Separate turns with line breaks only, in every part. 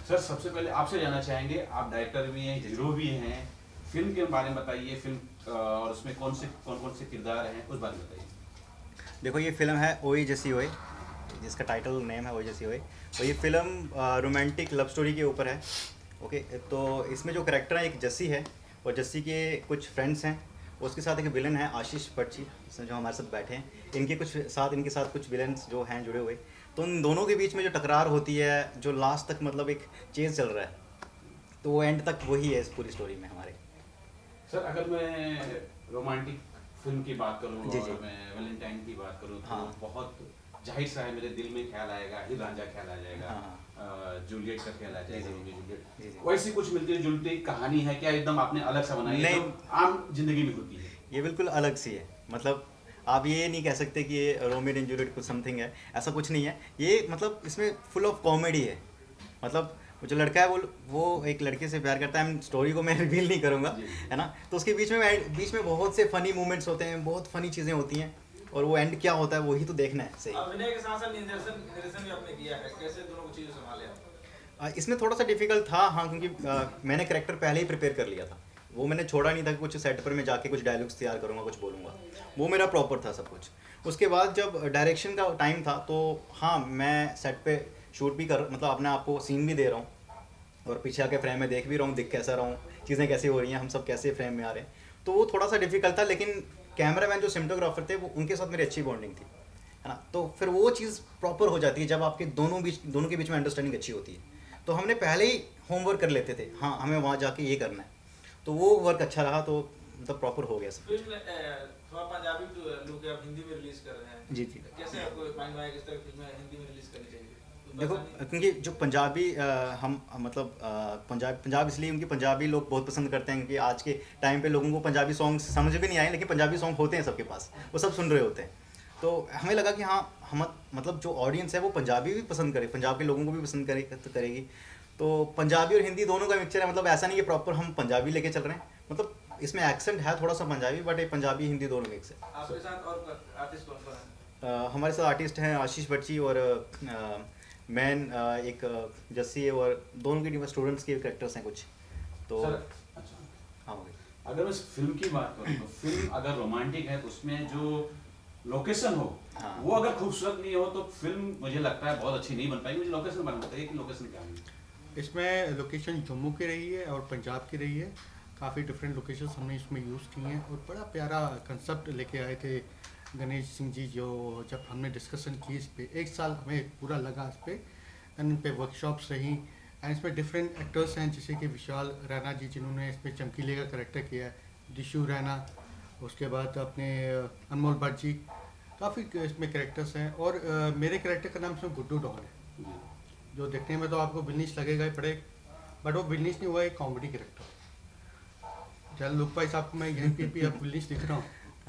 Sir सबसे पहले आपसे जानना चाहेंगे, आप डायरेक्टर भी हैं, हीरो भी हैं, फिल्म के बारे में बताइए। फिल्म और उसमें कौन कौन से किरदार हैं, उस बारे में बताइए।
देखो ये फिल्म है ओए जैसी ओए, जिसका टाइटल नेम है ओए जैसी ओए। और ये फिल्म रोमांटिक लव स्टोरी के ऊपर है। ओके, तो इसमें जो करेक्टर है एक जस्सी है, और जस्सी के कुछ फ्रेंड्स हैं। उसके साथ एक विलन है आशीष बच्ची, इसमें जो हमारे साथ बैठे हैं। इनके साथ कुछ विलन्स जो हैं जुड़े हुए। तो उन दोनों के बीच में जो टकरार होती है, जो लास्ट तक मतलब एक चेज चल रहा है, तो वो एंड तक वही है इस पूरी स्टोरी में हमारे।
सर अगर मैं रोमांटिक फिल्म की बात करूं
जी
और
जी।
मैं वैलेंटाइन की बात करूं तो
हाँ
बहुत जाहिर सा है, मेरे दिल में ख्याल आएगा, हीर रांझा ख्याल आ जाएगा,
हाँ हाँ।
जूलियट का ख्याल आ
जी
जाएगा,
जी
रोमियो जूलियट।
जी जी।
वैसी कुछ मिलती जुलती कहानी है क्या? एकदम आपने अलग सा बनाई है जो
नहीं,
आम जिंदगी में होती है?
ये बिल्कुल अलग सी है। मतलब आप ये नहीं कह सकते कि ये रोमियो एंड जूलियट कुछ समथिंग है, ऐसा कुछ नहीं है। ये मतलब इसमें फुल ऑफ कॉमेडी है। मतलब वो जो लड़का है वो एक लड़के से प्यार करता है। स्टोरी को मैं रिवील नहीं करूँगा,
जी
है ना। तो उसके बीच में बहुत से फनी मोमेंट्स होते हैं, बहुत फनी चीज़ें होती हैं। और वो एंड क्या होता है वही तो देखना है सही।
अभिनय के साथ साथ निर्देशन निर्देशन भी आपने किया है, कैसे दोनों चीजें संभाले आप?
इसमें थोड़ा सा डिफिकल्ट था, हाँ, क्योंकि मैंने करेक्टर पहले ही प्रिपेयर कर लिया था। वो मैंने छोड़ा नहीं था कि कुछ सेट पर मैं जाके कुछ डायलॉग्स तैयार करूँगा, कुछ बोलूँगा। वो मेरा प्रॉपर था सब कुछ। उसके बाद जब डायरेक्शन का टाइम था, तो हाँ, मैं सेट पे शूट भी कर, मतलब अपने आप को सीन भी दे रहा हूँ, और पीछे आके फ्रेम में देख भी रहा हूँ, दिख कैसा रहा हूँ, चीज़ें कैसी हो रही हैं, हम सब कैसे फ्रेम में आ रहे हैं। तो वो थोड़ा सा डिफिकल्ट था, लेकिन कैमरा मैन जो सिनेमेटोग्राफर थे, वो उनके साथ मेरी अच्छी बॉन्डिंग थी, है ना। तो फिर वो चीज़ प्रॉपर हो जाती है जब आपके दोनों के बीच में अंडरस्टैंडिंग अच्छी होती है। तो हमने पहले ही होमवर्क कर लेते थे, हाँ हमें वहाँ जाके ये करना है। तो वो वर्क अच्छा रहा, तो मतलब प्रॉपर हो गया सब कुछ।
फिल्म थोड़ा पंजाबी लुक है, आप हिंदी में रिलीज कर रहे हैं,
जी जी।
कैसे आपको माइंड में आया कि इस तरह की फिल्में हिंदी में रिलीज करनी चाहिए? तो
देखो,
परेशानी?
क्योंकि जो पंजाबी मतलब पंजाब इसलिए उनकी पंजाबी लोग बहुत पसंद करते हैं, क्योंकि आज के टाइम पे लोगों को पंजाबी सॉन्ग समझ भी नहीं आए, लेकिन पंजाबी सॉन्ग होते हैं सबके पास, वो सब सुन रहे होते हैं। तो हमें लगा कि हाँ, हम मतलब जो ऑडियंस है वो पंजाबी भी पसंद करे, पंजाब के लोगों को भी पसंद करेगी। तो पंजाबी और हिंदी दोनों का मिक्सचर है। मतलब ऐसा नहीं कि प्रॉपर हम पंजाबी लेके चल रहे हैं, मतलब इसमें एक्सेंट है थोड़ा सा पंजाबी, बट ये पंजाबी हिंदी दोनों मिक्स है।
आपके साथ और आर्टिस्ट कौन कौन है?
हमारे साथ आर्टिस्ट हैं आशीष बच्ची, और मैन एक जस्सी है, और दोनों के स्टूडेंट्स के कैरेक्टर्स हैं कुछ। तो
सर अच्छा,
हाँ, हो गई।
अगर मैं इस फिल्म की बात करूं तो फिल्म अगर रोमांटिक है तो उसमें जो लोकेशन हो,
हाँ।
वो अगर खूबसूरत नहीं हो तो फिल्म मुझे लगता है बहुत अच्छी नहीं बन पाएगी। मुझे लोकेशन बन बताइए कि लोकेशन क्या है?
इसमें लोकेशन जम्मू की रही है और पंजाब की रही है। काफ़ी डिफरेंट लोकेशंस हमने इसमें यूज़ की हैं, और बड़ा प्यारा कंसेप्ट लेके आए थे गणेश सिंह जी। जो जब हमने डिस्कशन की इस पे, एक साल हमें पूरा लगा इस पे, एंड इन पे वर्कशॉप्स रही। एंड इसमें डिफरेंट एक्टर्स हैं, जैसे कि विशाल रैना जी जिन्होंने इसमें चमकीले का करेक्टर किया है, दिशु रैना, उसके बाद अपने अनमोल भट्ट जी, काफ़ी इसमें कैरेक्टर्स हैं। और मेरे कैरेक्टर का नाम इसमें गुड्डू डॉन है, जो देखने में तो आपको विलनिश लगेगा ही पड़े, बट वो विलनिश नहीं हुआ, एक कॉमेडी कैरेक्टर। चल लुक वाइज आपको मैं यहीं पे भी अब विलनिश दिख रहा हूँ,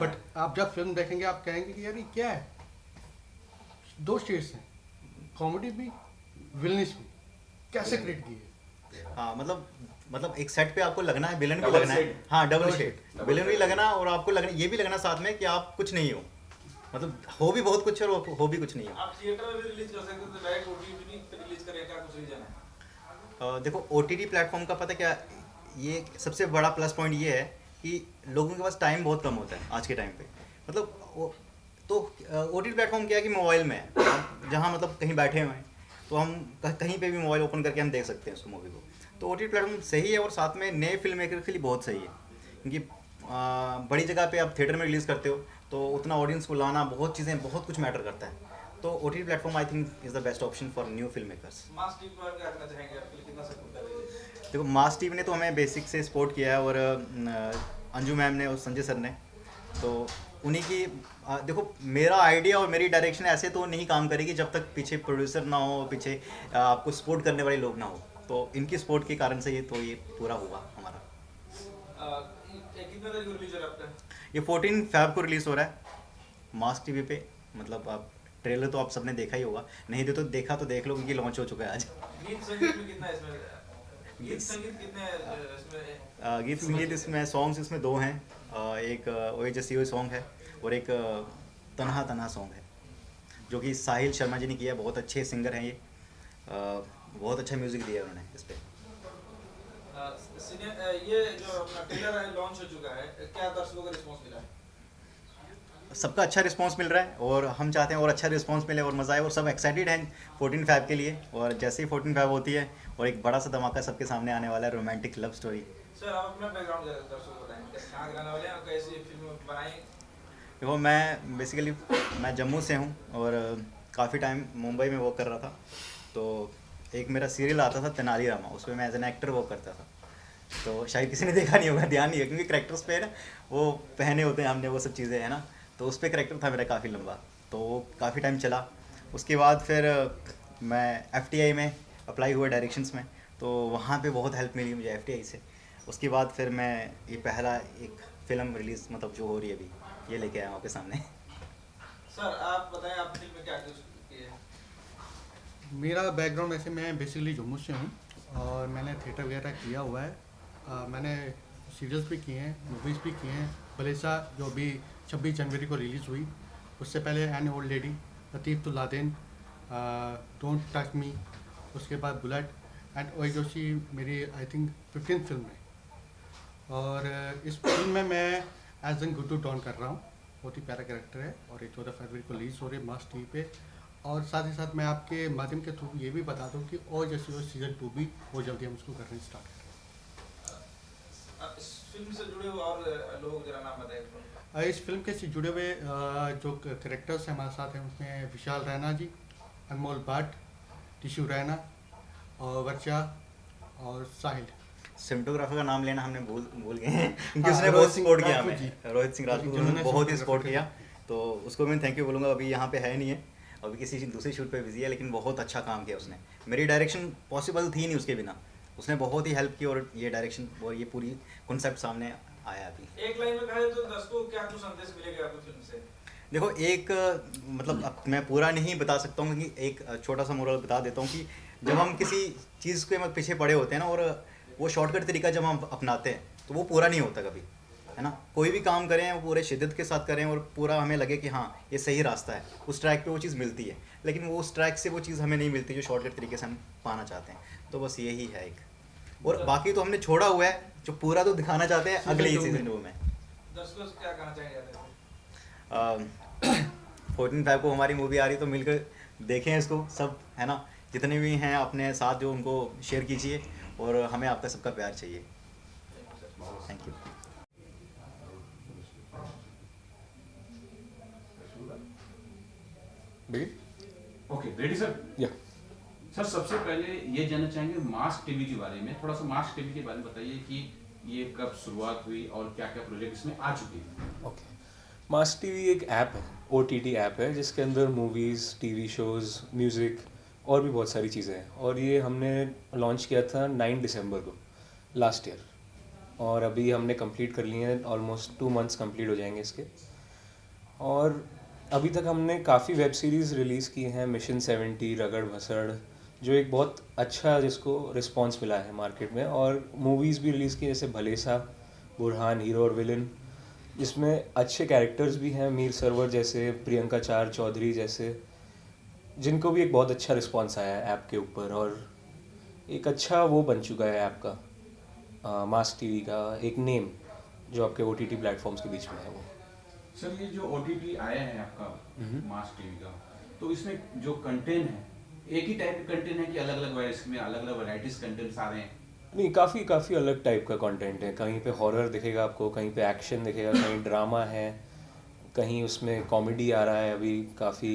बट आप जब फिल्म देखेंगे आप कहेंगे कि यार ये क्या है। दो शेड्स हैं, कॉमेडी भी, विलनिश भी, कैसे क्रिएट की है।
हाँ, मतलब एक सेट पे आपको लगना है, विलन भी
Double
लगना है।
shade.
हाँ, double
Double
shade,
shade.
Villain भी
Double
लगना, और आपको लगना, ये भी लगना साथ में कि आप कुछ नहीं हो। मतलब हो भी बहुत कुछ है, और हो भी कुछ नहीं हो।
आप थिएटर में भी रिलीज कर सकते हो, तो डायरेक्ट ओटीटी पे रिलीज करें, क्या कुछ रीजन है?
देखो, OTT प्लेटफॉर्म का पता क्या, ये सबसे बड़ा प्लस पॉइंट ये है कि लोगों के पास टाइम बहुत कम होता है आज के टाइम पे। मतलब तो OTT प्लेटफॉर्म क्या है कि मोबाइल में है, आप जहाँ मतलब कहीं बैठे हुए हैं, तो हम कहीं पे भी मोबाइल ओपन करके हम देख सकते हैं उस मूवी को। तो OTT प्लेटफॉर्म सही है, और साथ में नए फिल्म मेकर के लिए बहुत सही है, क्योंकि बड़ी जगह पे आप थिएटर में रिलीज़ करते हो, तो उतना ऑडियंस को लाना, बहुत चीज़ें, बहुत कुछ मैटर करता है। तो OTT platform I think is the best option for new film makers.
Mass team को क्या कहना चाहेंगे, आपके लिए कितना सपोर्ट कर रही है?
देखो, मास टीवी ने तो हमें बेसिक से सपोर्ट किया है, और अंजू मैम ने और संजय सर ने, तो उन्हीं की देखो, मेरा आइडिया और मेरी डायरेक्शन ऐसे तो नहीं काम करेगी जब तक पीछे प्रोड्यूसर ना हो, पीछे आपको सपोर्ट करने वाले लोग ना हो। तो इनकी सपोर्ट के कारण से ये पूरा हुआ हमारा।
कितने तारीख को रिलीज हो रहा है आपका?
ये 14 फ़रवरी को रिलीज़ हो रहा है मास टीवी पे। मतलब आप ट्रेलर तो आप सबने देखा ही होगा, नहीं तो देखा तो देख लो, क्योंकि लॉन्च हो चुका है आज।
गीत संगीत में कितना है इसमें? गीत संगीत कितने इसमें?
गीत संगीत इसमें, सॉन्ग्स इसमें दो हैं। एक ओए जैसी ओए सॉन्ग है, और एक तन्हा तन्हा सॉन्ग है, जो कि साहिल शर्मा जी ने किया। बहुत अच्छे सिंगर हैं ये, बहुत अच्छा म्यूज़िक दिया उन्होंने इस पर।
ये जो अपना ट्रेलर है लॉन्च हो चुका है, क्या दर्शकों का रिस्पांस मिला है?
सबका अच्छा रिस्पांस मिल रहा है और हम चाहते हैं और अच्छा रिस्पांस मिले और मज़ा आए, और सब एक्साइटेड हैं 14 फ़रवरी के लिए। और जैसे ही 14 फ़रवरी होती है और एक बड़ा सा धमाका सबके सामने आने वाला है, रोमांटिक लव स्टोरी।
सर आप अपना बैकग्राउंड दर्शकों को बताएं, कहाँ के रहने वाले हैं और कैसी फिल्म बनाई?
देखो मैं बेसिकली मैं जम्मू से हूँ और काफ़ी टाइम मुंबई में वर्क कर रहा था। तो एक मेरा सीरियल आता था तेनालीरामा, उसमें मैं एज एन एक्टर वर्क करता था। तो शायद किसी ने देखा नहीं होगा, ध्यान नहीं है, क्योंकि करेक्टर्स पे ना वो पहने होते हैं हमने वो सब चीज़ें, है ना। तो उस पर करेक्टर था मेरा काफ़ी लंबा, तो वो काफ़ी टाइम चला। उसके बाद फिर मैं FTI में अप्लाई हुआ डायरेक्शंस में, तो वहाँ पे बहुत हेल्प मिली मुझे FTI से। उसके बाद फिर मैं ये पहला एक फ़िल्म रिलीज़ मतलब जो हो रही है अभी, ये लेके आया हूँ आपके सामने।
सर आप बताएं, आप फिल्म में क्या कुछ किए हैं?
मेरा बैकग्राउंड ऐसे, मैं बेसिकली जम्मू से हूँ और मैंने थिएटर वगैरह किया हुआ है। मैंने सीरियल्स भी किए हैं, मूवीज़ भी किए हैं। बलेसा जो अभी 26 जनवरी को रिलीज़ हुई, उससे पहले एन ओल्ड लेडी, लतीफ़ तो लादेन, डोंट टच मी, उसके बाद बुलेट एंड ओए जोशी मेरी आई थिंक 15th फिल्म है। और इस फिल्म में मैं एज एन गुड्डू डॉन कर रहा हूँ। बहुत ही प्यारा कैरेक्टर है और ये 14 फरवरी को रिलीज़ हो रही है मास टीवी पे। और साथ ही साथ मैं आपके माध्यम के थ्रू ये भी बता दूं कि और जैसी वो सीज़न 2 भी बहुत जल्दी हम उसको करने स्टार्ट कर रहे हैं।
इस फिल्म से जुड़े हुए और लोग जरा नाम बताएं।
इस फिल्म के से जुड़े हुए जो कैरेक्टर्स हैं हमारे साथ हैं, उसमें विशाल रैना जी, अनमोल भट्ट, टिशू रैना और वर्षा और साहिल।
सिनेमेटोग्राफर का नाम लेना हमने भूल गए हैं, क्योंकि
हाँ,
उसने
रोहित
बहुत
सिंह
सपोर्ट किया
राजपूत
हमें,
जी।
रोहित सिंह राजपूत,
जिन्होंने
उन्होंने बहुत ही सपोर्ट
cinematography
किया।
किया।
तो उसको मैं थैंक यू बोलूँगा। अभी यहाँ पे है नहीं है, अभी किसी दूसरी शूट पे बिजी है, लेकिन बहुत अच्छा काम किया उसने। मेरी डायरेक्शन पॉसिबल थी नहीं उसके बिना, उसने बहुत ही हेल्प की और ये डायरेक्शन और ये पूरी कॉन्सेप्ट सामने आया अभी।
एक लाइन में कहा जाए तो दर्शकों को क्या कुछ संदेश मिलेगा आपकी फिल्म से?
देखो एक मतलब अब मैं पूरा नहीं बता सकता हूँ, क्योंकि एक छोटा सा मोरल बता देता हूँ कि जब हम किसी चीज़ के पीछे पड़े होते हैं ना, और वो शॉर्टकट तरीका जब हम अपनाते हैं तो वो पूरा नहीं होता कभी, है ना। कोई भी काम करें वो पूरे शिद्दत के साथ करें और पूरा हमें लगे कि हाँ ये सही रास्ता है, उस ट्रैक पे वो चीज़ मिलती है। लेकिन वो उस ट्रैक से वो चीज़ हमें नहीं मिलती जो शॉर्टकट तरीके से हम पाना चाहते हैं। तो बस यही है एक। और बाकी तो हमने छोड़ा हुआ है, जो पूरा तो दिखाना चाहते हैं अगले ही सीजन 2 में।
दर्शकों से क्या कहना चाहेंगे?
14 फ़रवरी को हमारी मूवी आ रही, तो मिलकर देखें इसको सब, है ना। जितने भी हैं अपने साथ जो उनको शेयर कीजिए, और हमें आपका सबका प्यार चाहिए। Thank you.
Okay ready sir?
या
सर सबसे पहले ये जानना चाहेंगे मास टीवी के बारे में, थोड़ा सा मास टीवी के बारे में बताइए कि ये कब शुरुआत हुई और क्या क्या प्रोजेक्ट इसमें आ चुके हैं।
ओके, मास टीवी एक ऐप है, OTT ऐप है, जिसके अंदर मूवीज़, टीवी शोज़, म्यूज़िक और भी बहुत सारी चीज़ें हैं। और ये हमने लॉन्च किया था 9 दिसंबर को लास्ट ईयर, और अभी हमने कंप्लीट कर लिए हैं, ऑलमोस्ट 2 मंथ्स कंप्लीट हो जाएंगे इसके। और अभी तक हमने काफ़ी वेब सीरीज़ रिलीज़ की हैं, मिशन 70, रगड़ भसड़, जो एक बहुत अच्छा जिसको रिस्पांस मिला है मार्केट में। और मूवीज़ भी रिलीज़ की, जैसे भलेसा, बुरहान, हीरो और विलन, जिसमें अच्छे कैरेक्टर्स भी हैं, मीर सरवर जैसे, प्रियंका चार चौधरी जैसे, जिनको भी एक बहुत अच्छा रिस्पांस आया है ऐप के ऊपर। और एक अच्छा वो बन चुका है ऐप का, मास टीवी का एक नेम, जो आपके OTT प्लेटफॉर्म्स के बीच में है वो।
सर ये जो OTT आया है आपका मास टीवी का, तो इसमें जो कंटेंट है एक ही टाइप का कंटेंट है कि अलग अलग इसमें अलग अलग वैराइटीज कंटेंट आ रहे हैं?
नहीं, काफ़ी अलग टाइप का कंटेंट है। कहीं पे हॉरर दिखेगा आपको, कहीं पे एक्शन दिखेगा, कहीं ड्रामा है, कहीं उसमें कॉमेडी आ रहा है अभी काफ़ी,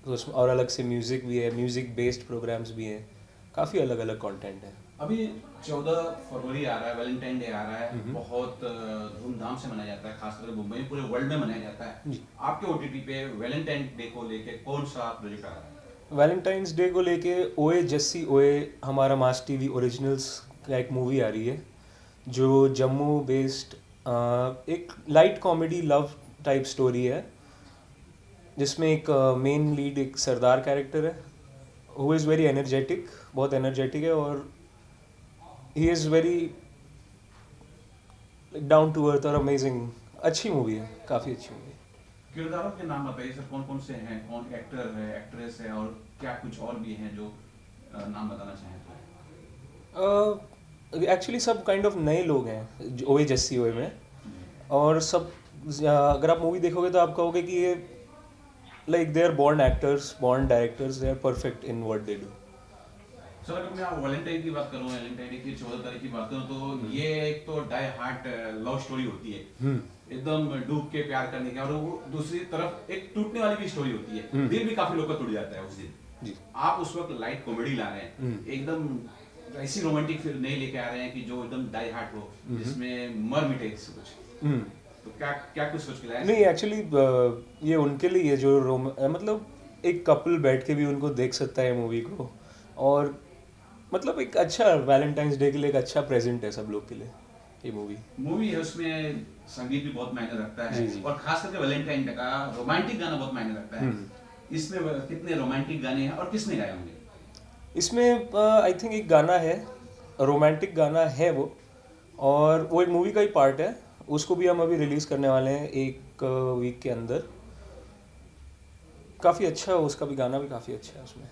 उसमें और अलग से म्यूज़िक भी है, म्यूज़िक बेस्ड प्रोग्राम्स भी हैं। काफ़ी अलग अलग कंटेंट है।
अभी 14 फरवरी आ रहा है, वैलेंटाइन डे आ रहा है, बहुत धूमधाम से मनाया जाता है, खासकर मुंबई में, पूरे वर्ल्ड में मनाया जाता है। आपके OTT पे वैलेंटाइन डे को लेके कौन सा प्रोजेक्ट आ रहा है?
वैलेंटाइंस डे को लेके ओए जस्सी ओए, हमारा मास टीवी ओरिजिनल्स का एक मूवी आ रही है, जो जम्मू बेस्ड एक light comedy love type story है, जिसमें एक मेन लीड एक सरदार कैरेक्टर है, हु इज़ वेरी एनर्जेटिक, बहुत एनर्जेटिक है, और he is very down to earth और अमेजिंग। अच्छी मूवी है, काफ़ी अच्छी मूवी है।
किरदारों के नाम बताइए सर, कौन कौन से हैं, कौन एक्टर है, एक्ट्रेस है, और क्या कुछ और भी हैं जो नाम बताना चाहें तो।
एक्चुअली सब काइंड ऑफ नए लोग हैं ओए जस्सी ओए में, और सब अगर आप मूवी देखोगे तो आप कहोगे कि ये like they are born actors, born directors, they are perfect in what they do.
Sir अगर मैं वैलेंटाइन की बात करूँ, वैलेंटाइन डे की 14 तारीख की बात करूँ, तो ये एक तो डाई हार्ट लव स्टोरी होती है, एकदम डूब के प्यार करने की, और वो दूसरी तरफ एक टूटने वाली भी स्टोरी होती है, दिल भी काफी लोग का टूट जाता है उस दिन
जी।
आप उस वक्त लाइट कॉमेडी ला रहे हैं, एकदम ऐसी रोमांटिक फिल्म नहीं लेके आ रहे हैं कि जो एकदम डाई हार्ट हो, जिसमें मर मिटे कुछ, तो क्या क्या कुछ सोच के लाए?
नहीं एक्चुअली ये उनके लिए है जो मतलब एक कपल बैठ के भी उनको देख सकता है मूवी को, और मतलब एक अच्छा वैलेंटाइंस डे के लिए एक अच्छा प्रेजेंट है सब लोग के लिए ये मूवी
है। उसमें संगीत भी बहुत मायने रखता है,
जी।
और खास करके वैलेंटाइन डे का रोमांटिक गाना बहुत मायने रखता है। इसमें कितने रोमांटिक गाने हैं और किसने गाए होंगे?
इसमें आई थिंक एक गाना है, रोमांटिक गाना है वो, और वो एक मूवी का ही पार्ट है, उसको भी हम अभी रिलीज करने वाले हैं एक वीक के अंदर। काफ़ी अच्छा है उसका भी, गाना भी काफ़ी अच्छा है उसमें।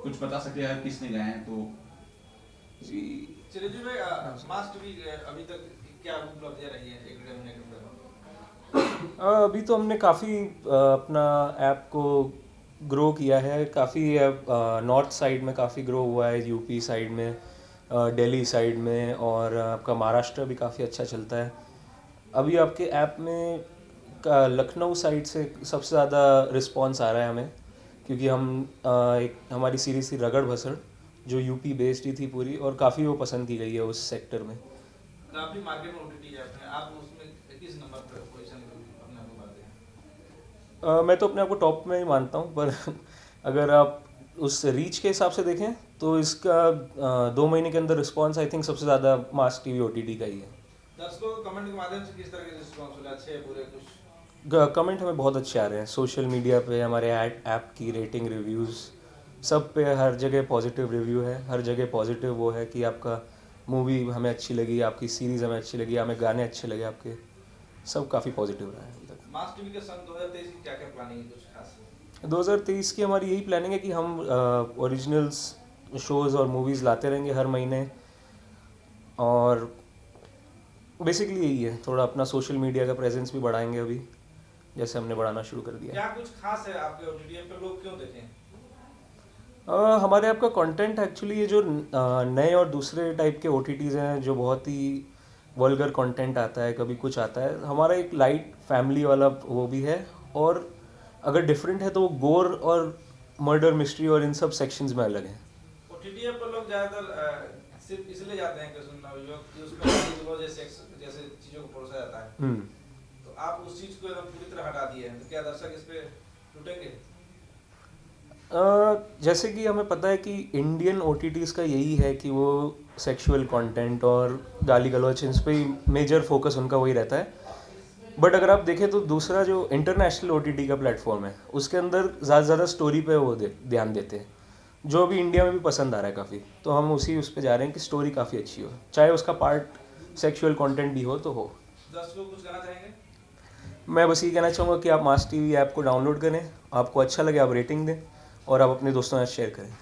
कुछ बता सकते हैं किसने गाए हैं तो?
जी
चिरंजीवी भाई, मास टीवी अभी तक क्या उपलब्धियां रही हैं एक महीने के अंदर?
अभी तो हमने काफ़ी अपना ऐप को ग्रो किया है, काफ़ी नॉर्थ साइड में काफ़ी ग्रो हुआ है, यूपी साइड में, दिल्ली साइड में, और आपका महाराष्ट्र भी काफ़ी अच्छा चलता है। अभी आपके ऐप में लखनऊ साइड से सबसे ज़्यादा रिस्पांस आ रहा है हमें, क्योंकि हम एक हमारी सीरीज थी रगड़ भसड़ जो यूपी बेस्ड ही थी पूरी, और काफ़ी वो पसंद की गई है उस सेक्टर में।
काफी मार्केट में ओटीटी ऐप है, आप उसमें किस नंबर पर पोजीशन अपने आप को पाते हैं?
मैं तो अपने आप को टॉप में ही मानता हूँ, पर अगर आप उस रीच के हिसाब से देखें तो इसका 2 महीने के अंदर रिस्पांस आई थिंक सबसे ज़्यादा मास टीवी ओटीटी का ही है।
दर्शकों को कमेंट के माध्यम से किस तरह के रिस्पांस मिला, अच्छे बुरे कुछ?
कमेंट हमें बहुत अच्छे आ रहे हैं, सोशल मीडिया पे हमारे ऐप की रेटिंग, रिव्यूज़, सब पे हर जगह पॉजिटिव रिव्यू है, हर जगह पॉजिटिव वो है कि आपका मूवी हमें अच्छी लगी, आपकी सीरीज़ हमें अच्छी लगी, हमें गाने अच्छे लगे आपके, सब काफ़ी पॉजिटिव रहा है अभी तक।
मास टीवी के सन 2023 की क्या क्या प्लानिंग है, कुछ खास?
2023 की हमारी यही प्लानिंग है कि हम ओरिजिनल्स शोज़ और मूवीज़ लाते रहेंगे हर महीने, और बेसिकली यही है, थोड़ा अपना सोशल मीडिया का प्रेजेंस भी बढ़ाएंगे अभी, जैसे हमने बढ़ाना शुरू कर दिया।
क्या कुछ खास है आपके ओटीटी ऐप पे, लोग क्यों देखें?
हमारे ऐप का कंटेंट एक्चुअली ये जो नए और दूसरे टाइप के OTTs हैं जो बहुत ही वल्गर कंटेंट आता है, कभी कुछ आता है, हमारा एक लाइट फैमिली वाला वो भी है, और अगर डिफरेंट है तो वो गोर और मर्डर मिस्ट्री और इन सब सेक्शंस में अलग है।
ओटीटी ऐप पर लोग ज्यादातर सिर्फ इसलिए जाते हैं कि उसमें जैसे चीजों को परोसा जाता है, तो आप उस चीज को एकदम पूरी तरह हटा दिए हैं, तो क्या दर्शक इस पे टूटेंगे?
जैसे कि हमें पता है कि इंडियन OTTs का यही है कि वो सेक्सुअल कंटेंट और गाली गलौच इन पे मेजर फोकस उनका वही रहता है, बट अगर आप देखें तो दूसरा जो इंटरनेशनल OTT का प्लेटफॉर्म है उसके अंदर ज़्यादा स्टोरी पे वो ध्यान देते हैं, जो अभी इंडिया में भी पसंद आ रहा है काफ़ी, तो हम उस पे जा रहे हैं कि स्टोरी काफ़ी अच्छी हो, चाहे उसका पार्ट सेक्सुअल कंटेंट भी हो तो हो।
दर्शकों को कुछ कहना चाहेंगे?
मैं बस ये कहना चाहूँगा कि आप मास टीवी ऐप को डाउनलोड करें, आपको अच्छा लगे आप रेटिंग दें, और आप अपने दोस्तों के साथ शेयर करें।